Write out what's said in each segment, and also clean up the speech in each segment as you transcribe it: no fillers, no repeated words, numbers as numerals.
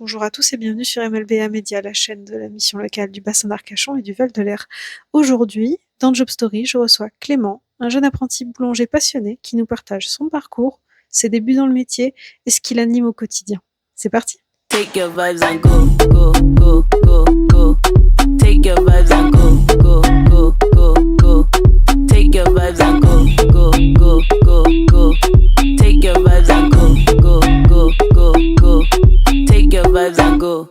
Bonjour à tous et bienvenue sur MLBA Média, la chaîne de la mission locale du bassin d'Arcachon et du Val-de-Lair. Aujourd'hui, dans Job Story, je reçois Clément, un jeune apprenti boulanger passionné qui nous partage son parcours, ses débuts dans le métier et ce qui l'anime au quotidien. C'est parti! Take your vibes and go, go, go, go, go. Take your vibes and go, go, go, go, go. Take your vibes and go, go, go, go, go. Take your vibes and go, go, go, go, go. Take your vibes and go.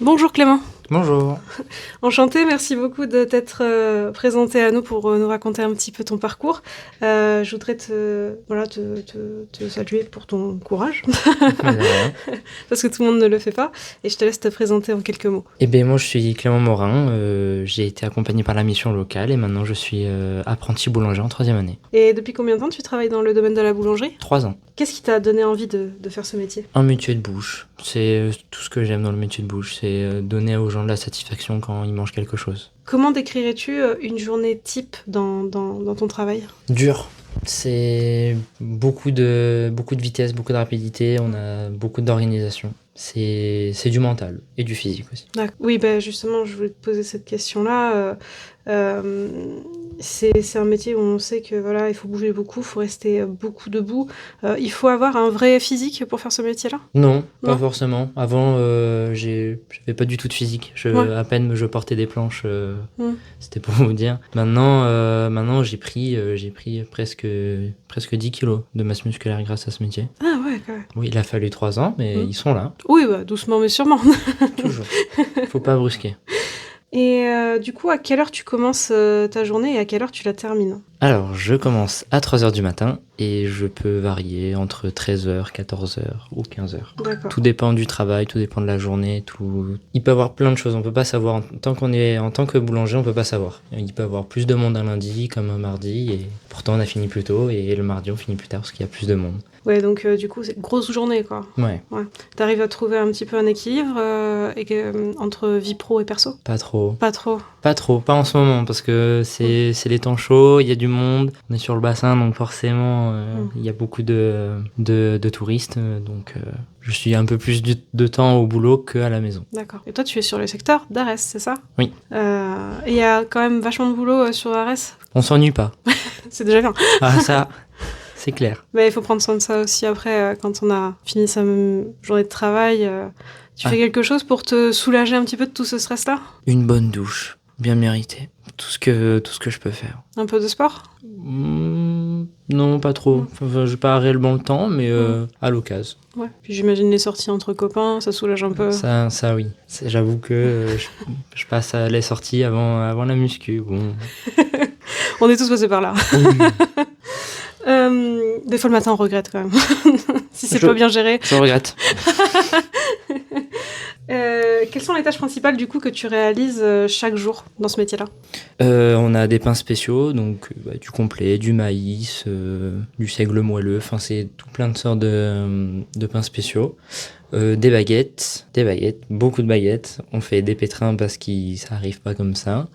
Bonjour Clément. Bonjour. Enchanté, merci beaucoup de t'être présenté à nous pour nous raconter un petit peu ton parcours. Je voudrais te saluer pour ton courage, parce que tout le monde ne le fait pas, et je te laisse te présenter en quelques mots. Eh bien, moi, je suis Clément Morin, j'ai été accompagné par la mission locale et maintenant je suis apprenti boulanger en 3e année. Et depuis combien de temps tu travailles dans le domaine de la boulangerie ? 3 ans. Qu'est-ce qui t'a donné envie de faire ce métier ? Un métier de bouche, c'est tout ce que j'aime dans le métier de bouche, c'est donner aux gens de la satisfaction quand ils mangent quelque chose. Comment décrirais-tu une journée type dans ton travail ? Dur. C'est beaucoup de vitesse, beaucoup de rapidité, on a beaucoup d'organisation. C'est du mental et du physique aussi. Oui, justement, je voulais te poser cette question-là. C'est un métier où on sait que voilà, il faut bouger beaucoup, il faut rester beaucoup debout. Il faut avoir un vrai physique pour faire ce métier-là ? Non, pas forcément. Avant, j'avais pas du tout de physique. À peine je portais des planches, c'était pour vous dire. Maintenant j'ai pris presque 10 kilos de masse musculaire grâce à ce métier. Ah ouais, quand même. Oui, il a fallu 3 ans, mais ils sont là. Oui, doucement mais sûrement. Toujours. Faut pas brusquer. Et du coup, à quelle heure tu commences ta journée et à quelle heure tu la termines ? Alors, je commence à 3h du matin et je peux varier entre 13h, 14h ou 15h. D'accord. Tout dépend du travail, tout dépend de la journée. Il peut y avoir plein de choses, on peut pas savoir. En tant que boulanger, on peut pas savoir. Il peut y avoir plus de monde un lundi comme un mardi et pourtant on a fini plus tôt et le mardi on finit plus tard parce qu'il y a plus de monde. Ouais, donc du coup, c'est une grosse journée, quoi. Ouais. T'arrives à trouver un petit peu un équilibre entre vie pro et perso ? Pas trop. Pas trop. Pas en ce moment, parce que c'est les temps chauds, il y a du monde, on est sur le bassin, donc forcément, il y a beaucoup de touristes, donc je suis un peu plus de temps au boulot qu'à la maison. D'accord. Et toi, tu es sur le secteur d'Arès, c'est ça ? Oui. Et il y a quand même vachement de boulot sur Arès ? On s'ennuie pas. C'est déjà bien. Ah, ça... C'est clair. Mais il faut prendre soin de ça aussi après, quand on a fini sa journée de travail. Tu fais quelque chose pour te soulager un petit peu de tout ce stress-là ? Une bonne douche, bien méritée. Tout ce que je peux faire. Un peu de sport ? Non, pas trop. Enfin, j'ai pas réellement le temps, mais à l'occasion. Ouais. Puis j'imagine les sorties entre copains, ça soulage un peu. Ça oui. J'avoue que je passe à les sorties avant la muscu. Bon. On est tous passés par là. Oui. Des fois le matin on regrette quand même. Si c'est pas bien géré. Je regrette. Quelles sont les tâches principales du coup que tu réalises chaque jour dans ce métier-là ? On a des pains spéciaux, donc du complet, du maïs, du seigle moelleux, enfin c'est tout plein de sortes de pains spéciaux. Des baguettes, beaucoup de baguettes. On fait des pétrins parce que ça arrive pas comme ça.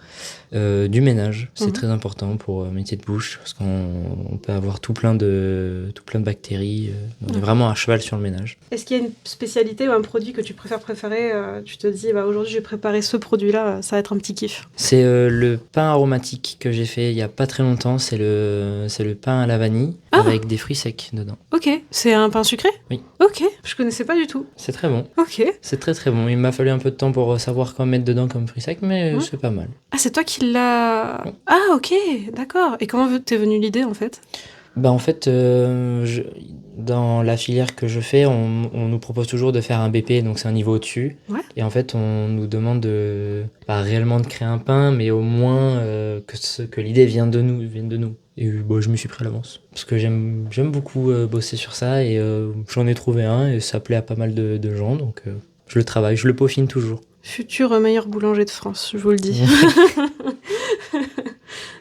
Du ménage, c'est très important pour métier de bouche parce qu'on peut avoir tout plein de bactéries. On est vraiment à cheval sur le ménage. Est-ce qu'il y a une spécialité ou un produit que tu préférer tu te dis aujourd'hui je vais préparer ce produit-là, ça va être un petit kiff. C'est le pain aromatique que j'ai fait il y a pas très longtemps. C'est le pain à la vanille avec des fruits secs dedans. Ok, c'est un pain sucré ? Oui. Ok, je connaissais pas du tout. C'est très bon. Ok. C'est très très bon. Il m'a fallu un peu de temps pour savoir quoi mettre dedans comme fruits secs, mais c'est pas mal. Ah, c'est toi qui l'as... Ah, ok, d'accord. Et comment t'es venue l'idée, en fait ? En fait, dans la filière que je fais, on nous propose toujours de faire un BP, donc c'est un niveau au-dessus. Ouais. Et en fait, on nous demande pas réellement de créer un pain, mais au moins que l'idée vienne de nous. Et je m'y suis pris à l'avance. Parce que j'aime beaucoup bosser sur ça, et j'en ai trouvé un, et ça plaît à pas mal de gens, donc je le travaille, je le peaufine toujours. Futur meilleur boulanger de France, je vous le dis.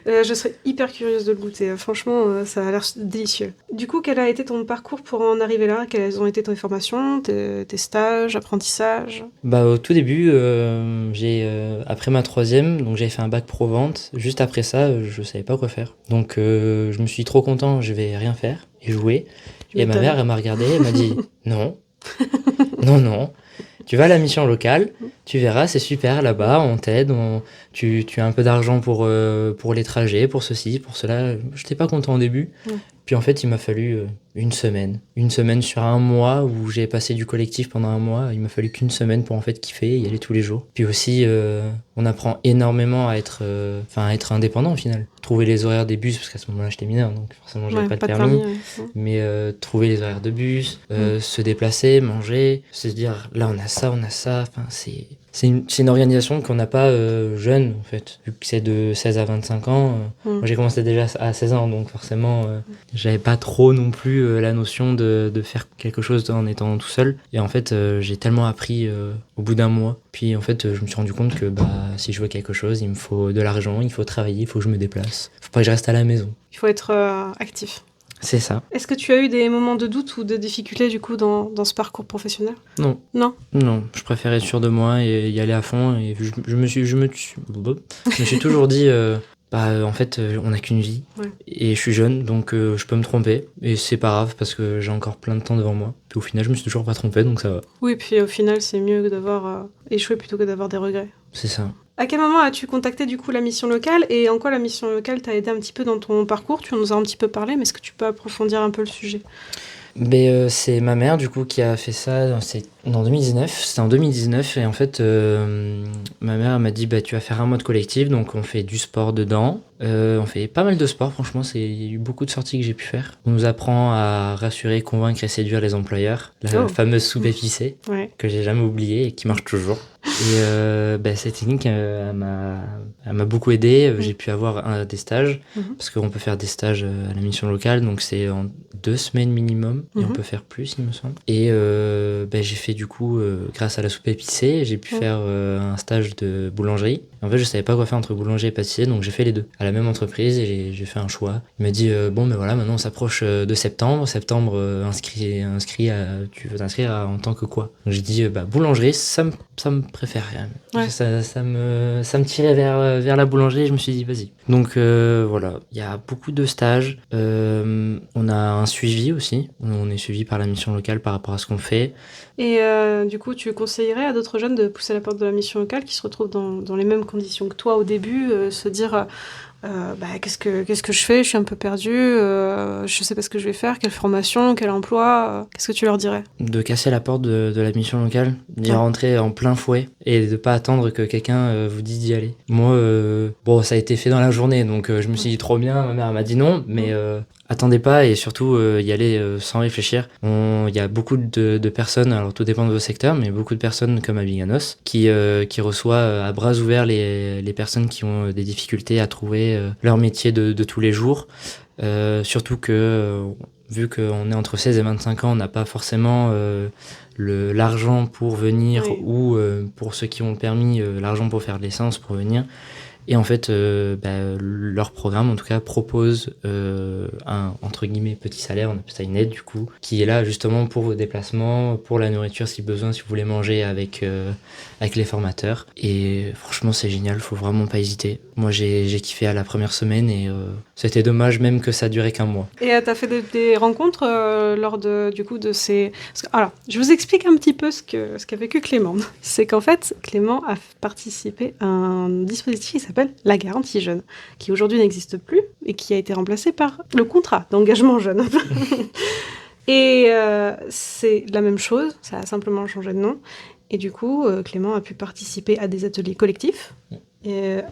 Je serais hyper curieuse de le goûter. Franchement, ça a l'air délicieux. Du coup, quel a été ton parcours pour en arriver là ? Quelles ont été tes formations, tes stages, apprentissages ? Au tout début, après ma 3e, donc j'avais fait un bac pro vente. Juste après ça, je savais pas quoi faire. Donc je me suis dit trop content, je vais rien faire et jouer. Et ma mère, elle m'a regardé, elle m'a dit non, non, Tu vas à la mission locale, tu verras, c'est super là-bas, on t'aide, tu as un peu d'argent pour les trajets, pour ceci, pour cela. Je n'étais pas content au début. Puis en fait, il m'a fallu une semaine. Une semaine sur un mois où j'ai passé du collectif pendant un mois. Il m'a fallu qu'une semaine pour en fait kiffer et y aller tous les jours. Puis aussi, on apprend énormément à être indépendant au final. Trouver les horaires des bus, parce qu'à ce moment-là, j'étais mineur, donc forcément, j'avais pas de permis. Mais trouver les horaires de bus, se déplacer, manger, se dire là, on a ça. Enfin, c'est une organisation qu'on n'a pas jeune, en fait. Vu que c'est de 16 à 25 ans. Moi, j'ai commencé déjà à 16 ans, donc forcément, j'avais pas trop non plus la notion de faire quelque chose en étant tout seul. Et en fait, j'ai tellement appris au bout d'un mois. Puis en fait, je me suis rendu compte que si je veux quelque chose, il me faut de l'argent, il faut travailler, il faut que je me déplace. Faut pas que je reste à la maison. Il faut être actif. C'est ça. Est-ce que tu as eu des moments de doute ou de difficulté du coup dans ce parcours professionnel ? Non. Non ? Non, je préfère être sûr de moi et y aller à fond. Et je me suis toujours dit, en fait, on n'a qu'une vie. Ouais. Et je suis jeune, donc je peux me tromper. Et c'est pas grave parce que j'ai encore plein de temps devant moi. Puis au final, je me suis toujours pas trompé, donc ça va. Oui, puis au final, c'est mieux d'avoir échoué plutôt que d'avoir des regrets. C'est ça. À quel moment as-tu contacté du coup la mission locale et en quoi la mission locale t'a aidé un petit peu dans ton parcours ? Tu nous as un petit peu parlé, mais est-ce que tu peux approfondir un peu le sujet ? C'est ma mère du coup qui a fait ça, c'était en 2019 et en fait ma mère m'a dit tu vas faire un mode collectif, donc on fait du sport dedans, on fait pas mal de sport, franchement il y a eu beaucoup de sorties que j'ai pu faire. On nous apprend à rassurer, convaincre et séduire les employeurs, la fameuse soupe épicée que j'ai jamais oubliée et qui marche toujours. Et cette technique elle m'a beaucoup aidé, j'ai pu avoir des stages, parce qu'on peut faire des stages à la mission locale, donc c'est en 2 semaines minimum, et on peut faire plus il me semble. Et j'ai fait du coup, grâce à la soupe épicée, j'ai pu faire un stage de boulangerie. En fait je savais pas quoi faire entre boulanger et pâtissier, donc j'ai fait les deux à la même entreprise et j'ai fait un choix. Il m'a dit voilà, maintenant on s'approche de septembre, tu veux t'inscrire en tant que quoi? Donc j'ai dit boulangerie, ça me préfère. Ça me tirait vers la boulangerie et je me suis dit vas-y. Donc voilà, il y a beaucoup de stages, on a un suivi aussi, on est suivi par la mission locale par rapport à ce qu'on fait. Et du coup, tu conseillerais à d'autres jeunes de pousser la porte de la mission locale qui se retrouvent dans les mêmes conditions que toi au début, se dire qu'est-ce que je fais ? Je suis un peu perdue, je sais pas ce que je vais faire, quelle formation, quel emploi, qu'est-ce que tu leur dirais ? De casser la porte de la mission locale, d'y rentrer en plein fouet et de pas attendre que quelqu'un vous dise d'y aller. Moi, ça a été fait dans la journée, donc je me suis dit trop bien, ma mère m'a dit non, mais attendez pas et surtout y aller sans réfléchir. Il y a beaucoup de personnes, alors tout dépend de vos secteurs, mais beaucoup de personnes comme à Biganos qui reçoit à bras ouverts les personnes qui ont des difficultés à trouver leur métier de tous les jours. Surtout que vu qu'on est entre 16 et 25 ans, on n'a pas forcément l'argent pour venir ou pour ceux qui ont le permis, l'argent pour faire de l'essence pour venir. Et en fait, leur programme, en tout cas, propose un, entre guillemets, petit salaire, on appelle ça une aide, du coup, qui est là justement pour vos déplacements, pour la nourriture si besoin, si vous voulez manger avec les formateurs. Et franchement, c'est génial, faut vraiment pas hésiter. Moi, j'ai kiffé à la première semaine et c'était dommage même que ça durait qu'un mois. Et t'as fait des rencontres lors de ces... Alors, je vous explique un petit peu ce qu'a vécu Clément. C'est qu'en fait, Clément a participé à un dispositif qui s'appelle la garantie jeune, qui aujourd'hui n'existe plus et qui a été remplacé par le contrat d'engagement jeune. Et c'est la même chose, ça a simplement changé de nom. Et du coup, Clément a pu participer à des ateliers collectifs,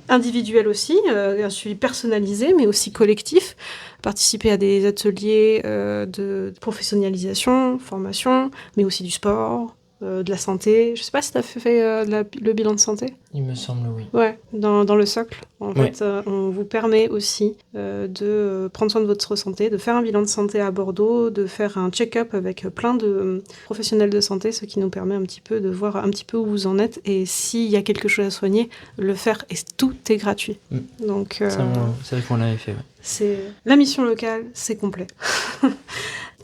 individuels aussi, un suivi personnalisé, mais aussi collectif. Participer à des ateliers de professionnalisation, formation, mais aussi du sport, de la santé. Je sais pas si tu as fait le bilan de santé. Il me semble, oui. Ouais, dans le socle. En fait, on vous permet aussi de prendre soin de votre santé, de faire un bilan de santé à Bordeaux, de faire un check-up avec plein de professionnels de santé, ce qui nous permet un petit peu de voir un petit peu où vous en êtes et s'il y a quelque chose à soigner, le faire. Et tout est gratuit. Donc, c'est vrai qu'on l'avait fait, ouais. C'est la mission locale, c'est complet.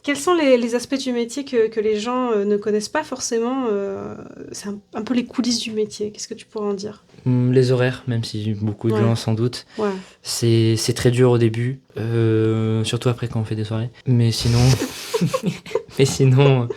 Quels sont les aspects du métier que les gens ne connaissent pas forcément c'est un peu les coulisses du métier. Qu'est-ce que tu pourrais en dire ? Les horaires, même si beaucoup de gens s'en doutent. Ouais. C'est très dur au début, surtout après quand on fait des soirées. Mais sinon... Mais sinon,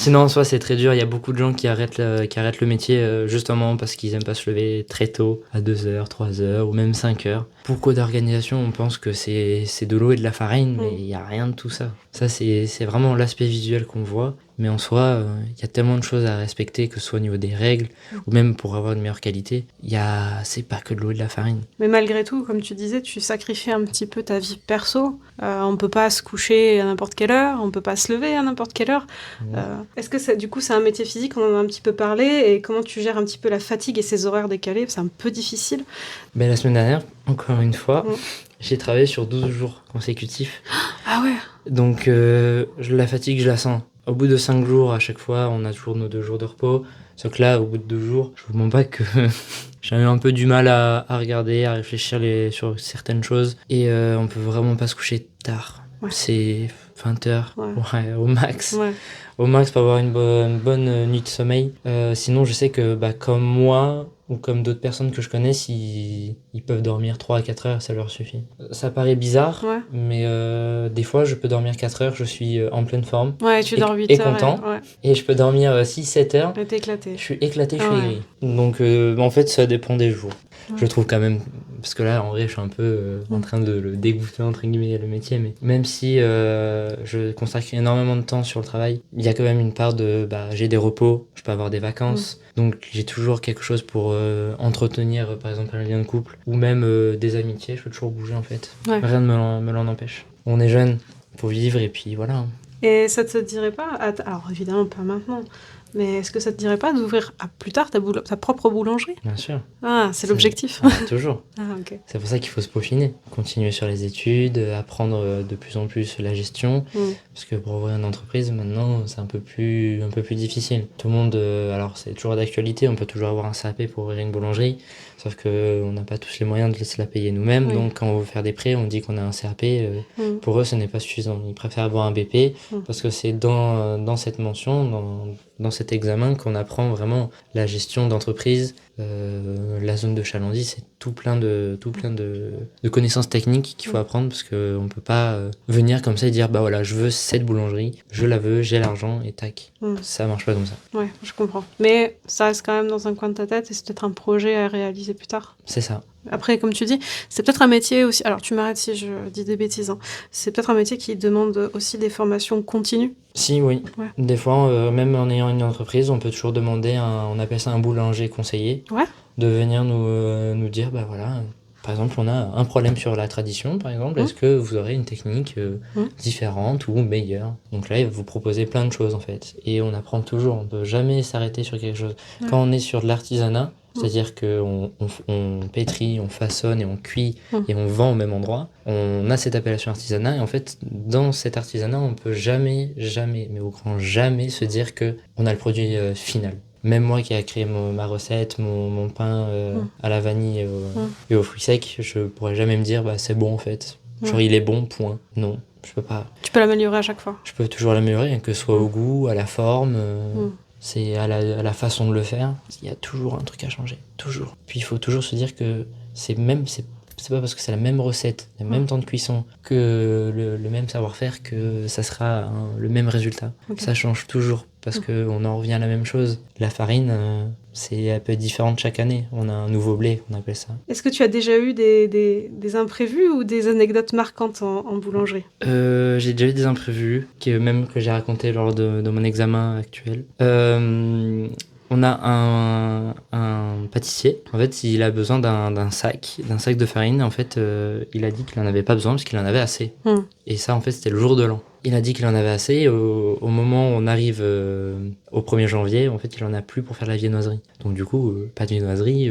en soi, c'est très dur. Il y a beaucoup de gens qui arrêtent le métier justement parce qu'ils aiment pas se lever très tôt, à 2h, 3h ou même 5h. Beaucoup d'organisations, on pense que c'est de l'eau et de la farine, mais il y a rien de tout ça. Ça, c'est vraiment l'aspect visuel qu'on voit. Mais en soi, il y a tellement de choses à respecter, que ce soit au niveau des règles, ou même pour avoir une meilleure qualité. C'est pas que de l'eau et de la farine. Mais malgré tout, comme tu disais, tu sacrifies un petit peu ta vie perso. On peut pas se coucher à n'importe quelle heure, on peut pas se lever à n'importe quelle heure. Est-ce que du coup c'est un métier physique, on en a un petit peu parlé, et comment tu gères un petit peu la fatigue et ces horaires décalés? C'est un peu difficile. La semaine dernière, encore une fois, j'ai travaillé sur 12 jours consécutifs. Ah ouais. Donc la fatigue, je la sens. Au bout de 5 jours, à chaque fois, on a toujours nos 2 jours de repos. Sauf que là, au bout de 2 jours, je vous mens pas que j'ai eu un peu du mal à regarder, à réfléchir sur certaines choses. Et on peut vraiment pas se coucher tard. Ouais. C'est 20h, au max. Ouais. Au max pour avoir une bonne nuit de sommeil. Sinon, je sais que comme moi, ou comme d'autres personnes que je connais, ils peuvent dormir 3 à 4 heures, ça leur suffit. Ça paraît bizarre, mais des fois, je peux dormir 4 heures, je suis en pleine forme. Ouais, tu dors 8 et heures. Content. Et je peux dormir 6-7 heures. Et t'es éclaté. Je suis éclaté, je suis aigri. Donc, en fait, ça dépend des jours. Je trouve quand même, parce que là, en vrai, je suis un peu en train de le dégoûter, entre guillemets, le métier, mais même si je consacre énormément de temps sur le travail, il y a quand même une part de, j'ai des repos, je peux avoir des vacances, donc j'ai toujours quelque chose pour entretenir, par exemple, un lien de couple, ou même des amitiés, je peux toujours bouger, en fait. Ouais. Rien ne me l'en empêche. On est jeune, faut vivre, et puis voilà. Et ça te dirait pas, alors évidemment pas maintenant, mais est-ce que ça te dirait pas d'ouvrir plus tard ta propre boulangerie? Bien sûr. Ah, c'est l'objectif. Toujours. Ah, ok. C'est pour ça qu'il faut se peaufiner, continuer sur les études, apprendre de plus en plus la gestion, parce que pour ouvrir une entreprise, maintenant, c'est un peu plus difficile. Tout le monde, alors c'est toujours d'actualité, on peut toujours avoir un CAP pour ouvrir une boulangerie, sauf qu'on n'a pas tous les moyens de se la payer nous-mêmes, donc quand on veut faire des prêts, on dit qu'on a un CAP, pour eux, ce n'est pas suffisant. Ils préfèrent avoir un BP, parce que c'est dans cette mention, dans cet examen qu'on apprend vraiment la gestion d'entreprise. La zone de chalandise, c'est tout plein de connaissances techniques qu'il faut apprendre, parce qu'on peut pas venir comme ça et dire voilà, je veux cette boulangerie, je la veux, j'ai l'argent et tac. Ça marche pas comme ça. Ouais, je comprends. Mais ça reste quand même dans un coin de ta tête et c'est peut-être un projet à réaliser plus tard. C'est ça. Après, comme tu dis, c'est peut-être un métier aussi... Alors, tu m'arrêtes si je dis des bêtises. Hein. C'est peut-être un métier qui demande aussi des formations continues. Si, oui. Ouais. Des fois, même en ayant une entreprise, on peut toujours demander, on appelle ça un boulanger conseiller, de venir nous dire, voilà... Par exemple, on a un problème sur la tradition, par exemple. Est-ce que vous aurez une technique différente ou meilleure? Donc là, il va vous proposer plein de choses, en fait. Et on apprend toujours. On ne peut jamais s'arrêter sur quelque chose. Quand on est sur de l'artisanat, c'est-à-dire qu'on pétrit, on façonne et on cuit et on vend au même endroit, on a cette appellation artisanat. Et en fait, dans cet artisanat, on ne peut jamais, mais au grand jamais, se dire qu'on a le produit final. Même moi qui ai créé ma recette, mon pain à la vanille et aux fruits secs, je pourrais jamais me dire c'est bon en fait. Genre il est bon, point. Non, je peux pas. Tu peux l'améliorer à chaque fois. Je peux toujours l'améliorer, que ce soit au goût, à la forme, c'est à la façon de le faire. Il y a toujours un truc à changer, toujours. Puis il faut toujours se dire que c'est pas parce que c'est la même recette, le même temps de cuisson, que le même savoir-faire, que ça sera le même résultat. Okay. Ça change toujours, parce qu'on en revient à la même chose. La farine, c'est un peu différente chaque année. On a un nouveau blé, on appelle ça. Est-ce que tu as déjà eu des imprévus ou des anecdotes marquantes en boulangerie? J'ai déjà eu des imprévus, que j'ai raconté lors de mon examen actuel. On a un pâtissier. En fait, il a besoin d'un sac de farine. En fait, il a dit qu'il en avait pas besoin parce qu'il en avait assez. Et ça, en fait, c'était le jour de l'an. Il a dit qu'il en avait assez. Au moment où on arrive au 1er janvier, en fait, il en a plus pour faire la viennoiserie. Donc du coup, pas de viennoiserie,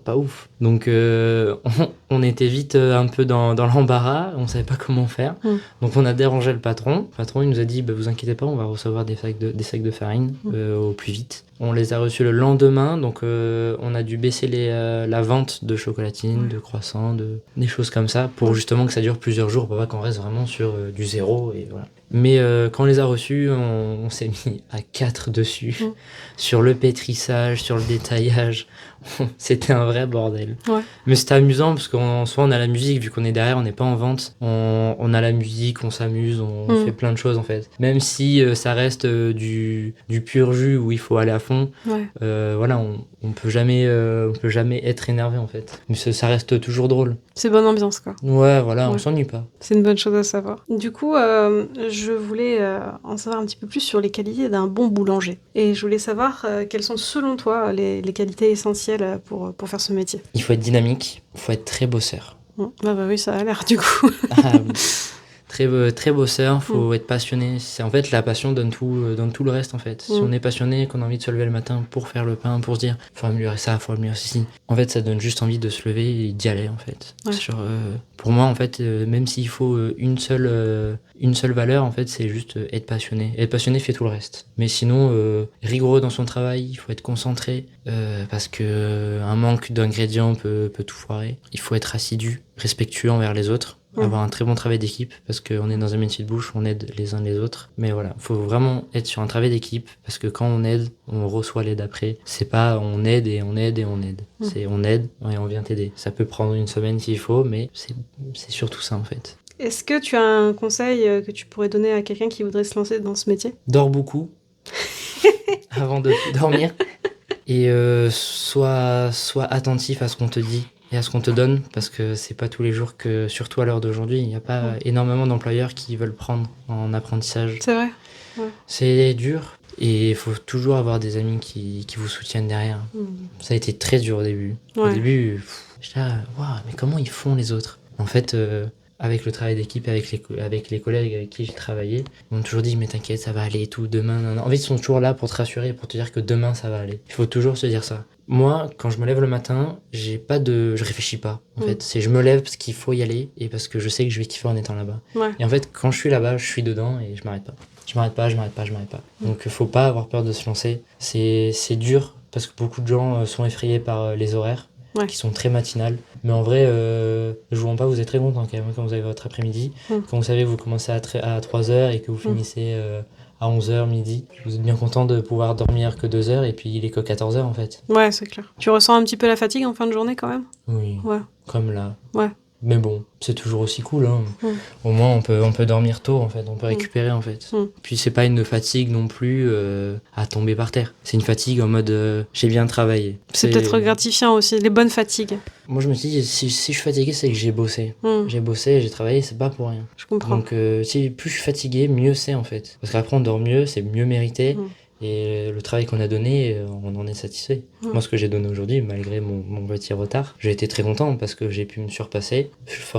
pas ouf. Donc on était vite un peu dans l'embarras. On savait pas comment faire. Donc on a dérangé le patron. Le patron, il nous a dit, vous inquiétez pas, on va recevoir des sacs de farine au plus vite. On les a reçus le lendemain, donc on a dû baisser la vente de chocolatines, de croissants, des choses comme ça, pour justement que ça dure plusieurs jours, pour pas qu'on reste vraiment sur du zéro. Et voilà. Voilà. Mais quand on les a reçus, on s'est mis à 4 dessus, sur le pétrissage, sur le détaillage. C'était un vrai bordel. Ouais. Mais c'était amusant parce qu'en soi, on a la musique, vu qu'on est derrière, on n'est pas en vente. On a la musique, on s'amuse, on fait plein de choses en fait. Même si ça reste du pur jus où il faut aller à fond, Ouais. voilà, on peut jamais être énervé en fait. Mais ça reste toujours drôle. C'est bonne ambiance, quoi. Ouais, voilà, on Ouais. s'ennuie pas. C'est une bonne chose à savoir. Du coup, je voulais en savoir un petit peu plus sur les qualités d'un bon boulanger. Et je voulais savoir quelles sont, selon toi, les qualités essentielles pour faire ce métier. Il faut être dynamique, il faut être très bosseur. Bah oui, ça a l'air, du coup. Ah, oui. Très bosseur, faut être passionné. C'est en fait la passion donne tout le reste en fait. Si on est passionné, qu'on a envie de se lever le matin pour faire le pain, pour se dire faut améliorer ça, faut améliorer ceci. En fait, ça donne juste envie de se lever et d'y aller en fait. Ouais. Pour moi en fait, même s'il faut une seule valeur en fait, c'est juste être passionné. Être passionné fait tout le reste. Mais sinon, rigoureux dans son travail, il faut être concentré parce que un manque d'ingrédients peut tout foirer. Il faut être assidu, respectueux envers les autres. Avoir un très bon travail d'équipe parce qu'on est dans un métier de bouche, on aide les uns les autres. Mais voilà, faut vraiment être sur un travail d'équipe parce que quand on aide, on reçoit l'aide après. C'est pas on aide et on aide et on aide. C'est on aide et on vient t'aider. Ça peut prendre une semaine s'il faut, mais c'est surtout ça en fait. Est-ce que tu as un conseil que tu pourrais donner à quelqu'un qui voudrait se lancer dans ce métier ? Dors beaucoup avant de dormir et sois attentif à ce qu'on te dit et à ce qu'on te donne, parce que c'est pas tous les jours que, surtout à l'heure d'aujourd'hui, il n'y a pas énormément d'employeurs qui veulent prendre en apprentissage. C'est vrai. C'est dur et il faut toujours avoir des amis qui vous soutiennent derrière. Ça a été très dur au début. Ouais. Au début, j'étais là, waouh, mais comment ils font les autres ? En fait, avec le travail d'équipe, avec les collègues avec qui j'ai travaillé, ils m'ont toujours dit mais t'inquiète, ça va aller et tout, demain, non. En fait, ils sont toujours là pour te rassurer, pour te dire que demain ça va aller. Il faut toujours se dire ça. Moi, quand je me lève le matin, je réfléchis pas. En fait, c'est je me lève parce qu'il faut y aller et parce que je sais que je vais kiffer en étant là-bas. Ouais. Et en fait, quand je suis là-bas, je suis dedans et je m'arrête pas. Je m'arrête pas. Donc, faut pas avoir peur de se lancer. C'est dur parce que beaucoup de gens sont effrayés par les horaires qui sont très matinales. Mais en vrai, je vous mens pas, vous êtes très content quand même quand vous avez votre après-midi. Quand vous savez que vous commencez à 3h et que vous finissez à 11h, midi. Vous êtes bien content de pouvoir dormir que 2 heures et puis il est que 14h en fait. Ouais, c'est clair. Tu ressens un petit peu la fatigue en fin de journée quand même ? Oui, Ouais. comme là. Ouais. Mais bon, c'est toujours aussi cool. Hein. Au moins, on peut dormir tôt en fait, on peut récupérer en fait. Puis c'est pas une fatigue non plus à tomber par terre. C'est une fatigue en mode j'ai bien travaillé. C'est peut-être gratifiant aussi, les bonnes fatigues. Moi je me suis dit, si je suis fatigué, c'est que j'ai bossé. J'ai bossé, j'ai travaillé, c'est pas pour rien. Je comprends. Donc si plus je suis fatigué, mieux c'est en fait. Parce qu'après on dort mieux, c'est mieux mérité. Et le travail qu'on a donné, on en est satisfait. Moi, ce que j'ai donné aujourd'hui, malgré mon petit retard, j'ai été très content parce que j'ai pu me surpasser,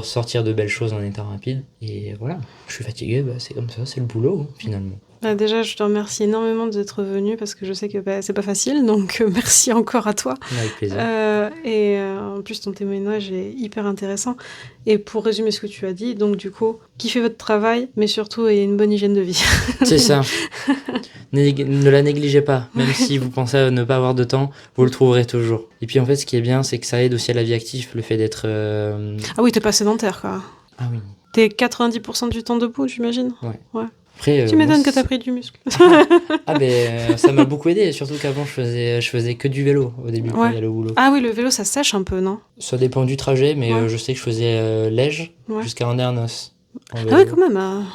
sortir de belles choses en étant rapide. Et voilà, je suis fatigué, c'est comme ça, c'est le boulot, finalement. Bah déjà, je te remercie énormément d'être venu parce que je sais que c'est pas facile, donc merci encore à toi. Avec plaisir. En plus, ton témoignage est hyper intéressant. Et pour résumer ce que tu as dit, donc du coup, kiffez votre travail, mais surtout ayez une bonne hygiène de vie. C'est ça. Ne la négligez pas. Même si vous pensez à ne pas avoir de temps, vous le trouverez toujours. Et puis en fait, ce qui est bien, c'est que ça aide aussi à la vie active, le fait d'être... Ah oui, t'es pas sédentaire, quoi. Ah oui. T'es 90% du temps debout, j'imagine. Ouais. Après, tu m'étonnes que t'as pris du muscle. Ça m'a beaucoup aidé, surtout qu'avant je faisais que du vélo au début pour y aller au boulot. Ah oui, le vélo ça sèche un peu, non ? Ça dépend du trajet, mais je sais que je faisais Lège jusqu'à Andernos. Ah oui, quand même.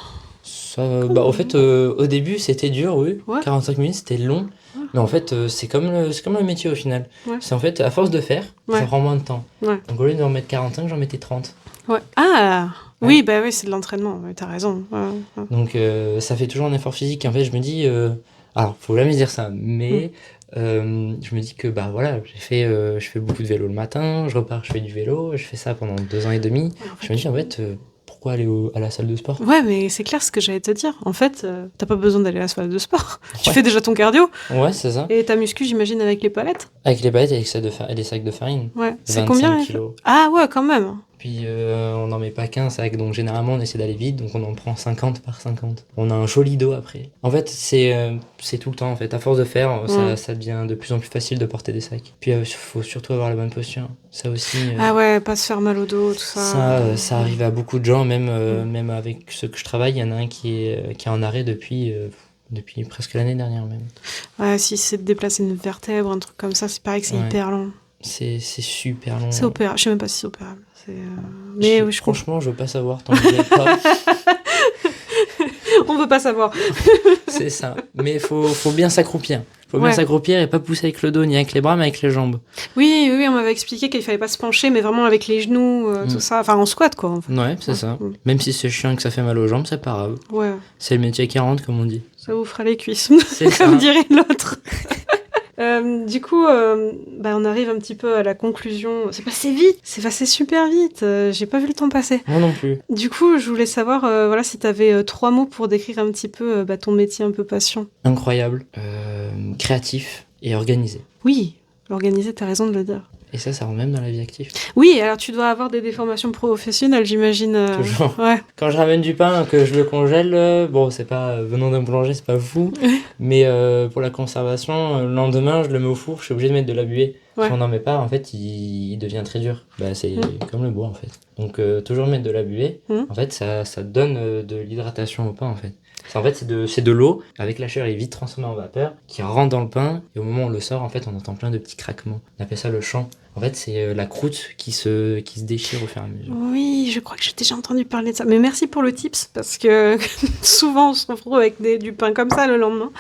En fait, au début c'était dur, oui. 45 minutes c'était long, mais en fait c'est comme le métier au final. C'est en fait à force de faire, ça prend moins de temps. Donc au lieu d'en mettre 45, j'en mettais 30. Ah oui, bah oui, c'est de l'entraînement, t'as raison. Donc ça fait toujours un effort physique. En fait, je me dis, alors faut jamais dire ça, mais je me dis que voilà, je fais beaucoup de vélo le matin, je repars, je fais du vélo, je fais ça pendant 2 ans et demi. Je me dis en fait, pourquoi aller à la salle de sport ? Ouais, mais c'est clair ce que j'allais te dire. En fait, t'as pas besoin d'aller à la salle de sport. Tu fais déjà ton cardio. Ouais, c'est ça. Et ta muscu, j'imagine, avec les palettes. Avec les palettes et les sacs de farine. Ouais, c'est combien ? kilos. Ah ouais, quand même. Puis on n'en met pas qu'un sac, donc généralement on essaie d'aller vite, donc on en prend 50 par 50. On a un joli dos après. En fait, c'est tout le temps, en fait. À force de faire, ça devient de plus en plus facile de porter des sacs. Puis il faut surtout avoir la bonne posture. Ça aussi... Ah ouais, pas se faire mal au dos, tout ça. Ça arrive à beaucoup de gens, même avec ceux que je travaille, il y en a un qui est en arrêt depuis presque l'année dernière même. Ouais, si c'est de déplacer une vertèbre, un truc comme ça, c'est pareil que c'est hyper long. C'est super long. C'est opérable. Je sais même pas si c'est opérable. Mais oui, franchement, je veux pas savoir tant que j'y ai pas. On veut pas savoir. C'est ça. Mais faut bien s'accroupir. Faut bien s'accroupir et pas pousser avec le dos ni avec les bras, mais avec les jambes. Oui, on m'avait expliqué qu'il fallait pas se pencher, mais vraiment avec les genoux, tout ça. Enfin, en squat, quoi. En fait. Ouais, c'est ça. Même si c'est chiant et que ça fait mal aux jambes, c'est pas grave. Ouais. C'est le métier qui rentre, comme on dit. Ça vous fera les cuisses, C'est ça. comme dirait l'autre. Du coup, on arrive un petit peu à la conclusion. C'est passé super vite. J'ai pas vu le temps passer. Moi non plus. Du coup, je voulais savoir si t'avais 3 mots pour décrire un petit peu ton métier un peu passion. Incroyable, créatif et organisé. Oui, organisé, t'as raison de le dire. Et ça rentre même dans la vie active. Oui, alors tu dois avoir des déformations professionnelles, j'imagine. Toujours. Ouais. Quand je ramène du pain, que je le congèle, bon, c'est pas venant d'un boulanger, c'est pas fou, mais pour la conservation, le lendemain, je le mets au four, je suis obligé de mettre de la buée. Si on n'en met pas, en fait, il devient très dur. C'est comme le bois, en fait. Donc, toujours mettre de la buée, en fait, ça donne de l'hydratation au pain, en fait. C'est de l'eau avec la chaleur, il est vite transformé en vapeur, qui rentre dans le pain, et au moment où on le sort, en fait, on entend plein de petits craquements. On appelle ça le chant. En fait, c'est la croûte qui se déchire au fur et à mesure. Oui, je crois que j'ai déjà entendu parler de ça. Mais merci pour le tips, parce que souvent, on se retrouve avec du pain comme ça le lendemain.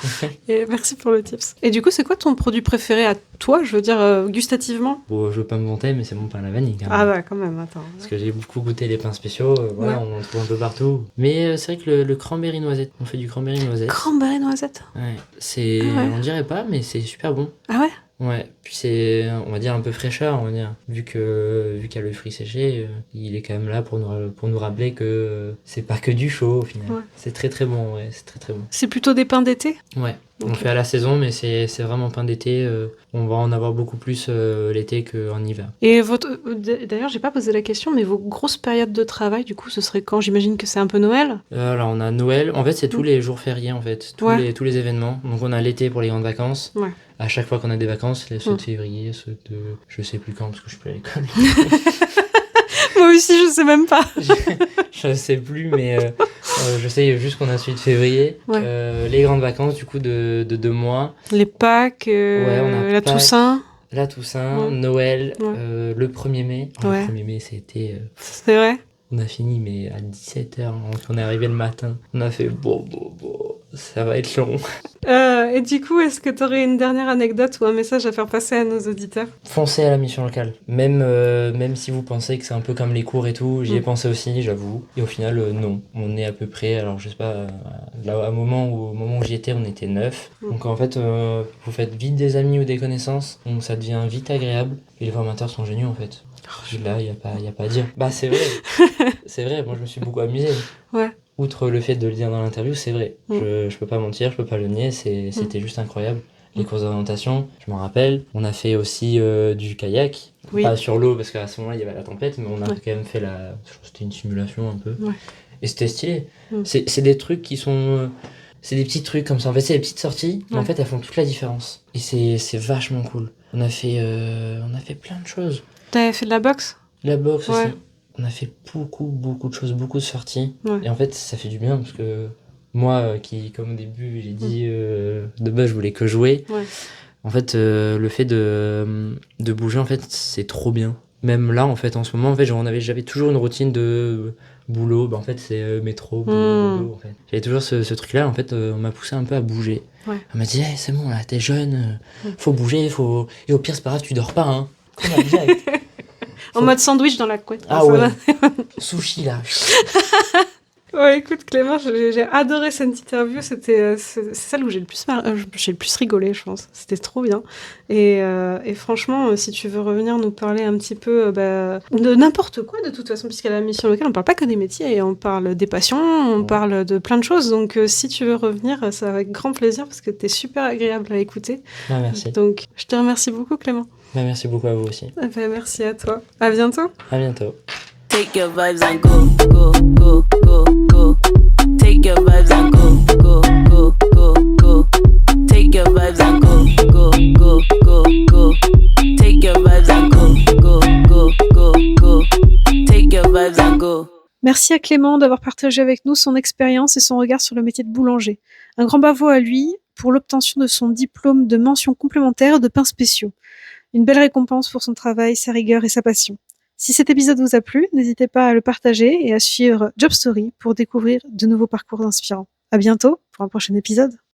Et merci pour le tips. Et du coup, c'est quoi ton produit préféré à toi, je veux dire, gustativement ? Bon, je veux pas me vanter, mais c'est mon pain à la vanille, quand même. Ah bah, quand même, attends. Parce que j'ai beaucoup goûté les pains spéciaux, on en trouve un peu partout. Mais c'est vrai que le cranberry noisette, on fait du cranberry noisette. Cranberry noisette ? Ouais, on dirait pas, mais c'est super bon. Ah ouais ? Ouais, puis c'est, on va dire, un peu fraîcheur, on va dire. Vu qu'il y a le fruit séché, il est quand même là pour nous rappeler que c'est pas que du chaud, au final. Ouais. C'est très très bon, c'est très très bon. C'est plutôt des pains d'été ? Ouais, on fait à la saison, mais c'est vraiment pain d'été. On va en avoir beaucoup plus l'été qu'en hiver. Et d'ailleurs, j'ai pas posé la question, mais vos grosses périodes de travail, du coup, ce serait quand ? J'imagine que c'est un peu Noël ? Alors, on a Noël. En fait, c'est tous les jours fériés, en fait. Tous les événements. Donc, on a l'été pour les grandes vacances. Ouais. À chaque fois qu'on a des vacances, ceux de février, ceux de... Je sais plus quand, parce que je suis plus à l'école. Moi aussi, je sais même pas. Je sais plus, mais je sais juste qu'on a celui de février. Ouais. Les grandes vacances, du coup, de 2 mois. Les Pâques, la Pâques, Toussaint. La Toussaint, Noël, le 1er mai. Le 1er mai, c'était... C'est vrai ? On a fini, mais à 17h, on est arrivé le matin. On a fait ça va être long. Et du coup, est-ce que tu aurais une dernière anecdote ou un message à faire passer à nos auditeurs ? Foncez à la mission locale. Même si vous pensez que c'est un peu comme les cours et tout, j'y ai pensé aussi, j'avoue. Et au final, non. On est à peu près, alors je sais pas, là, au moment où j'y étais, on était 9. Donc en fait, vous faites vite des amis ou des connaissances, donc ça devient vite agréable. Et les formateurs sont géniaux en fait. Là, il y a pas à dire. Bah c'est vrai. C'est vrai, moi je me suis beaucoup amusé. Ouais. Outre le fait de le dire dans l'interview, c'est vrai. Je peux pas mentir, je peux pas le nier, c'était juste incroyable. Les courses d'orientation, je m'en rappelle. On a fait aussi du kayak. Oui. Pas sur l'eau parce qu'à ce moment-là il y avait la tempête, mais on a quand même fait c'était une simulation un peu. Ouais. Et c'était stylé. C'est des trucs qui sont... c'est des petits trucs comme ça. En fait, c'est des petites sorties, mais en fait elles font toute la différence. Et c'est vachement cool. On a fait plein de choses. T'avais fait de la boxe ? La boxe aussi. On a fait beaucoup de choses, beaucoup de sorties. Ouais. Et en fait, ça fait du bien parce que moi, qui, comme au début, j'ai dit de base, je voulais que jouer. Ouais. En fait, le fait de bouger, en fait, c'est trop bien. Même là, en fait, en ce moment, en fait, j'avais toujours une routine de boulot. Bah, en fait, c'est métro, boulot, en fait. J'avais toujours ce truc-là. En fait, on m'a poussé un peu à bouger. Ouais. On m'a dit, hey, c'est bon, là, t'es jeune, faut bouger, faut... Et au pire, c'est pas grave, tu dors pas, hein. Direct. En mode sandwich dans la couette. Ah ouais. Sushi là. Ouais, écoute Clément, j'ai adoré cette interview. C'est celle où j'ai le plus rigolé, je pense. C'était trop bien. Et franchement, si tu veux revenir nous parler un petit peu de n'importe quoi, de toute façon, puisqu'à la mission locale, on parle pas que des métiers, on parle des passions, on parle de plein de choses. Donc si tu veux revenir, ça avec grand plaisir parce que t'es super agréable à écouter. Ah, merci. Donc je te remercie beaucoup Clément. Merci beaucoup à vous aussi. Merci à toi. À bientôt. À bientôt. Take Take your vibes and go, go, go, go, go. Take your vibes and go, go, go, go, go. Take your vibes and go, go, go, go, go. Take your vibes and go, go, go, go, go. Take your vibes and go. Merci à Clément d'avoir partagé avec nous son expérience et son regard sur le métier de boulanger. Un grand bravo à lui pour l'obtention de son diplôme de mention complémentaire de pains spéciaux. Une belle récompense pour son travail, sa rigueur et sa passion. Si cet épisode vous a plu, n'hésitez pas à le partager et à suivre Job Story pour découvrir de nouveaux parcours inspirants. À bientôt pour un prochain épisode.